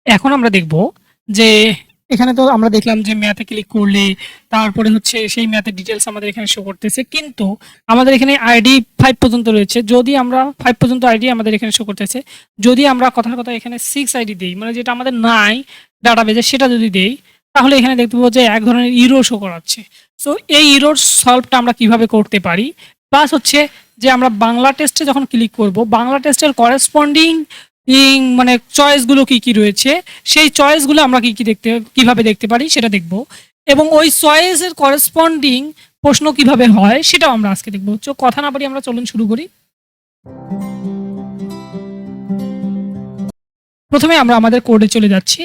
এখন আমরা দেখব যে এখানে তো আমরা দেখলাম যে ম্যাথে ক্লিক করলে তারপরে হচ্ছে সেই ম্যাথের ডিটেলস আমাদের এখানে শো করতেছে, কিন্তু আমাদের এখানে আইডি 5 পর্যন্ত রয়েছে। যদি আমরা 5 পর্যন্ত আইডি আমাদের এখানে শো করতেছে, যদি আমরা কথার কথা এখানে 6 আইডি দেই, মানে যেটা আমাদের নাই ডাটাবেজে সেটা যদি দেই, তাহলে এখানে দেখতে পাবো যে এক ধরনের ইরর শো করাচ্ছে। সো এই ইরর সলভটা আমরা কিভাবে করতে পারি, প্লাস হচ্ছে যে আমরা বাংলা টেস্টে যখন ক্লিক করব, বাংলা টেস্টের করেসপন্ডিং মানে চয়েসগুলো কি কি রয়েছে, সেই চয়েসগুলো আমরা কিভাবে দেখতে পারি সেটা দেখব, এবং ওই চয়েসের করেসপন্ডিং প্রশ্ন কিভাবে হয় সেটাও আমরা আজকে দেখব। তো কথা না পারি আমরা চলুন শুরু করি। প্রথমে আমরা আমাদের কোডে চলে যাচ্ছি।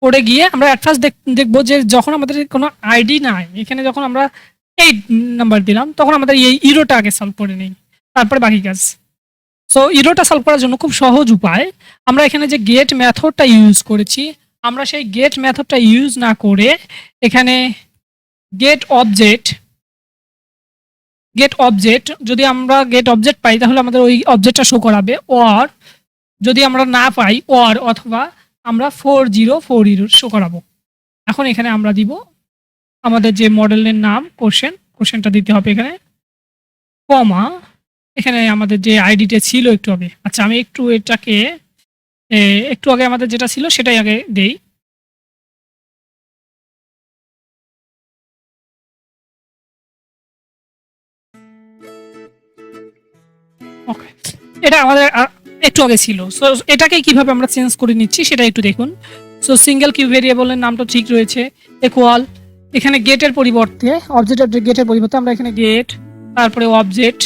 কোডে গিয়ে আমরা অ্যাট ফার্স্ট দেখবো যে যখন আমাদের কোনো আইডি নাই, এখানে যখন আমরা 8 নাম্বার দিলাম তখন আমাদের এই ইরোটা আগে সলভ করে নেই, তারপরে বাকি কাজ। সো ইরোটা সলভ করার জন্য খুব সহজ উপায়, আমরা এখানে যে গেট মেথডটা ইউজ করেছি, আমরা সেই গেট মেথডটা ইউজ না করে এখানে গেট অবজেক্ট যদি আমরা গেট অবজেক্ট পাই তাহলে আমাদের ওই অবজেক্টটা শো করাবে, অর যদি আমরা না পাই অর অথবা আমরা 4040 শো করাবো। এখন এখানে আমরা দিব আমাদের যে মডেলের নাম কোশ্চেনটা দিতে হবে এখানে, কমা এখানে আমাদের যে আইডিটা ছিল একটু আগে, আচ্ছা আমি একটু এটাকে একটু আগে আমাদের যেটা ছিল সেটাই আগে দেই। ওকে, এটা আমাদের একটু আগে ছিল। সো এটাকে কিভাবে আমরা চেঞ্জ করে নিচ্ছি সেটা একটু দেখুন। সো সিঙ্গেল কিউ ভেরিয়েবলের নামটা ঠিক রয়েছে, ইকুয়াল এখানে গেটের পরিবর্তে গেটের পরিবর্তে আমরা এখানে গেট তারপরে অবজেক্ট,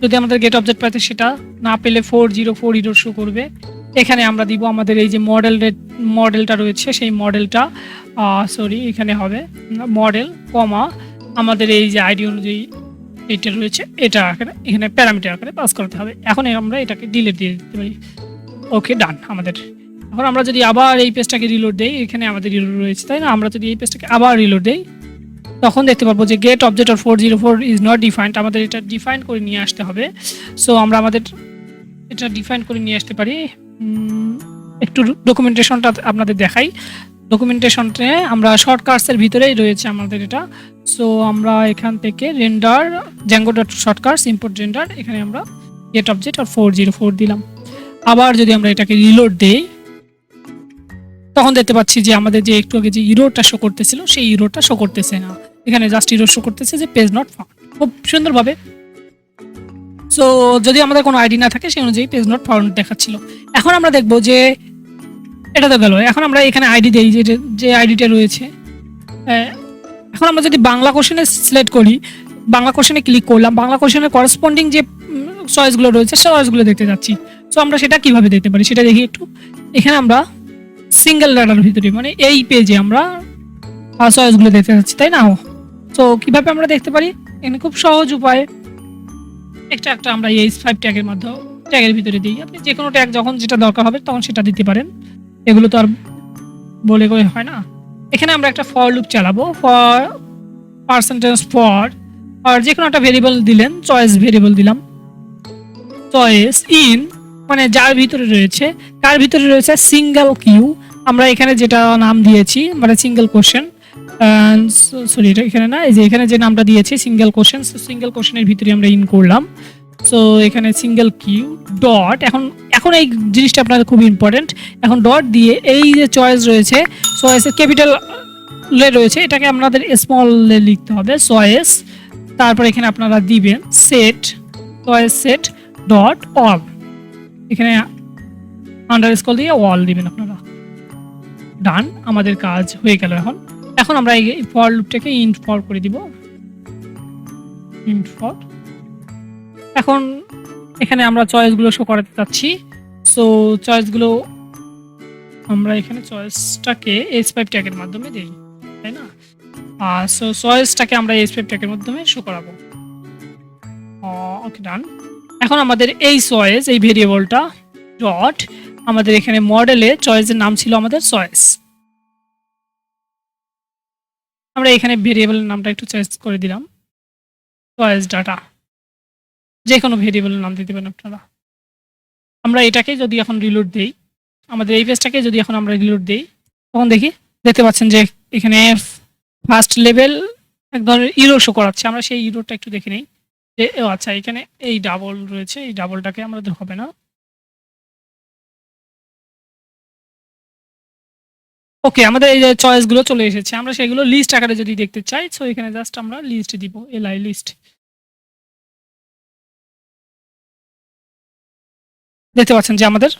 যদি আমাদের গেট অবজেক্ট পাইতে সেটা না পেলে 4040 শো করবে। এখানে আমরা দিব আমাদের এই যে মডেলটা রয়েছে সেই মডেলটা, সরি এখানে হবে মডেল কমা আমাদের এই যে আইডি অনুযায়ী এটা রয়েছে, এটা এখানে প্যারামিটার আকারে পাস করতে হবে। এখন আমরা এটাকে ডিলিট দিয়ে দিতে পারি। ওকে, ডান আমাদের। এখন আমরা যদি আবার এই পেজটাকে রিলোড দেই, এখানে আমাদের রিলোড রয়েছে তাই না, আমরা যদি এই পেজটাকে আবার রিলোড দেই তখন দেখতে পারবো যে get object or 404 is not defined, আমাদের এটা ডিফাইন করে নিয়ে আসতে হবে। সো আমরা আমাদের এটা ডিফাইন করে নিয়ে আসতে পারি। একটু ডকুমেন্টেশনটা আপনাদের দেখাই। ডকুমেন্টেশনটা আমরা শর্টকাটসের ভিতরেই রয়েছে আমাদের এটা। সো আমরা এখান থেকে রেন্ডার Django.shortcuts ইম্পোর্ট রেন্ডার, এখানে আমরা গেট অবজেক্ট আর 404 দিলাম। আবার যদি আমরা এটাকে রিলোড দেই তখন দেখতে পাচ্ছি যে আমাদের যে একটু আগে যে ইরোরটা শো করতেছিল সেই ইরোরটা শো করতেছে না, এখানে জাস্ট ইরোর শো করতেছে যে পেজ নট ফাউন্ড, খুব সুন্দরভাবে। সো যদি আমাদের কোনো আইডি না থাকে সেই অনুযায়ী পেজ নট ফাউন্ড দেখাচ্ছিল। এখন আমরা দেখবো যে এটা তো গেল, এখন আমরা এখানে আইডি দেই যে আইডিটা রয়েছে। এখন আমরা যদি বাংলা কোশ্চেনে সিলেক্ট করি, বাংলা কোশ্চেনে ক্লিক করলাম, বাংলা কোশ্চেনের করেসপন্ডিং যে চয়েসগুলো রয়েছে সেই চয়েসগুলো দেখতে যাচ্ছি। সো আমরা সেটা কিভাবে দেখতে পারি সেটা দেখি একটু। এখানে আমরা সিঙ্গেল ডাটার ভিতরে মানে এই পেজে আমরা চয়েসগুলো দেখতে যাচ্ছি তাই না। সো কিভাবে আমরা দেখতে পারি, এখানে খুব সহজ উপায়, একটা আমরা এই 5 ট্যাগের মাধ্যমে ট্যাগের ভিতরে দিই। আপনি যে কোনো ট্যাগ যখন যেটা দরকার হবে তখন সেটা দিতে পারেন, এগুলো তো আর বলে করে হয় না। এখানে আমরা একটা ফর লুপ চালাবো, ফর পার্সেন্টেজ ফর, আর যে কোনো একটা ভেরিয়েবল দিলেন, চয়েস ভেরিয়েবল দিলাম, চয়েস ইন মানে যার ভিতরে রয়েছে, কার ভিতরে রয়েছে সিঙ্গেল কিউ, আমরা এখানে যেটা নাম দিয়েছি মানে সিঙ্গেল কোশ্চেন, সরি এটা এখানে না, এই যে এখানে যে নামটা দিয়েছি সিঙ্গেল কোশ্চেন, সিঙ্গেল কোশ্চেনের ভিতরে আমরা ইন করলাম। সো এখানে সিঙ্গেল কিউ ডট, এখন এই জিনিসটা আপনাদের খুব ইম্পর্টেন্ট, এখন ডট দিয়ে এই যে চয়েস রয়েছে, চয়েসের ক্যাপিটাল রয়েছে এটাকে আপনাদের স্মল লিখতে হবে চয়েস, তারপর এখানে আপনারা দিবেন set choice set dot all, এখানে আন্ডারস্কোর দিয়ে অল দিবেন আপনারা। ডান, আমাদের কাজ হয়ে গেল। এখন আমরা এই ফর লুপটাকে ইন্ট ফর করে দিব, ইন্ট ফর। এখন এখানে আমরা চয়েসগুলো শো করাতে চাচ্ছি। সো চয়েসগুলো আমরা এখানে চয়েসটাকে S5 ট্যাগের মাধ্যমে দেই তাই না। সো চয়েসটাকে আমরা S5 ট্যাগের মাধ্যমে শো করাবো। ওকে, ডান। এখন আমাদের এই চয়েস এই ভেরিয়েবলটা ডট আমাদের এখানে মডেলে চয়েসের নাম ছিল আমাদের চয়েস, আমরা এখানে ভেরিয়েবলের নামটা একটু চয়েস করে দিলাম চয়েস ডাটা, যে কোনো ভেরিয়েবলের নাম দিতে পারেন আপনারা। আমরা এটাকে যদি এখন রিলোড দেই, আমাদের এই পেজটাকে যদি এখন আমরা রিলোড দেই, তখন দেখতে পাচ্ছেন যে এখানে ফার্স্ট লেভেল এক ধরনের ইরো শো করাচ্ছে। আমরা সেই ইরোটা একটু দেখে নিই যে আচ্ছা এখানে এই ডাবল রয়েছে, এই ডাবলটাকে আমাদের হবে না। ওকে, আমাদের এই যে চয়েসগুলো চলে এসেছে, আমরা সেগুলো লিস্ট আকারে যদি দেখতে চাই, সো এখানে জাস্ট আমরা লিস্ট দিব, এলআই লিস্ট। দেখতে পাচ্ছেন যে আমাদের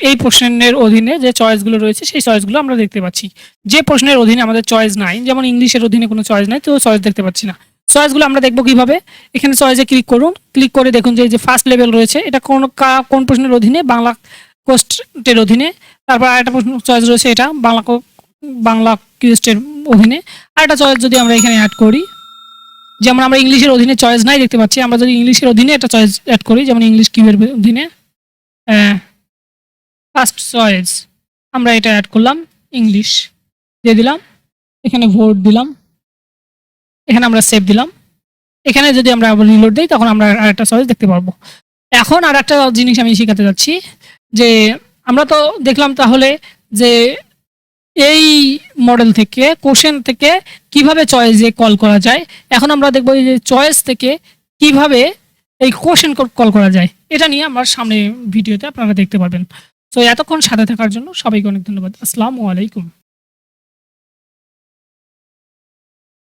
এই প্রশ্নের অধীনে যে চয়েসগুলো রয়েছে সেই চয়েসগুলো আমরা দেখতে পাচ্ছি। যে প্রশ্নের অধীনে আমাদের চয়েস নাই, যেমন ইংলিশের অধীনে কোনো চয়েস নাই, তো চয়েস দেখতে পাচ্ছি না। চয়েসগুলো আমরা দেখবো কিভাবে, এখানে চয়েসে ক্লিক করুন, ক্লিক করে দেখুন যে এই যে ফার্স্ট লেভেল রয়েছে এটা কোন প্রশ্নের অধীনে, বাংলা কোস্টের অধীনে। তারপর আরেকটা প্রশ্ন চয়েস রয়েছে এটা বাংলা কোস্টের অধীনে। আরেকটা চয়েস যদি আমরা এখানে অ্যাড করি, যেমন আমরা ইংলিশের অধীনে চয়েস নাই দেখতে পাচ্ছি, আমরা যদি ইংলিশের অধীনে একটা চয়েস অ্যাড করি, যেমন ইংলিশ কিউবের অধীনে ফার্স্ট চয়েস আমরা এটা অ্যাড করলাম, ইংলিশ দিয়ে দিলাম, এখানে ভোট দিলাম, এখানে আমরা সেভ দিলাম। এখানে যদি আমরা আবার রিলোড দিই তখন আমরা আরেকটা চয়েস দেখতে পারবো। এখন আর একটা জিনিস আমি শেখাতে যাচ্ছি যে আমরা তো দেখলাম তাহলে যে এই মডেল থেকে কোশ্চেন থেকে কিভাবে চয়েসে কল করা যায়। এখন আমরা দেখবো এই যে চয়েস থেকে কিভাবে এই কোশ্চেন কল করা যায়, এটা নিয়ে আমার সামনে ভিডিওতে আপনারা দেখতে পারবেন। তো এতক্ষণ সাথে থাকার জন্য সবাইকে অনেক ধন্যবাদ। আসসালামু আলাইকুম।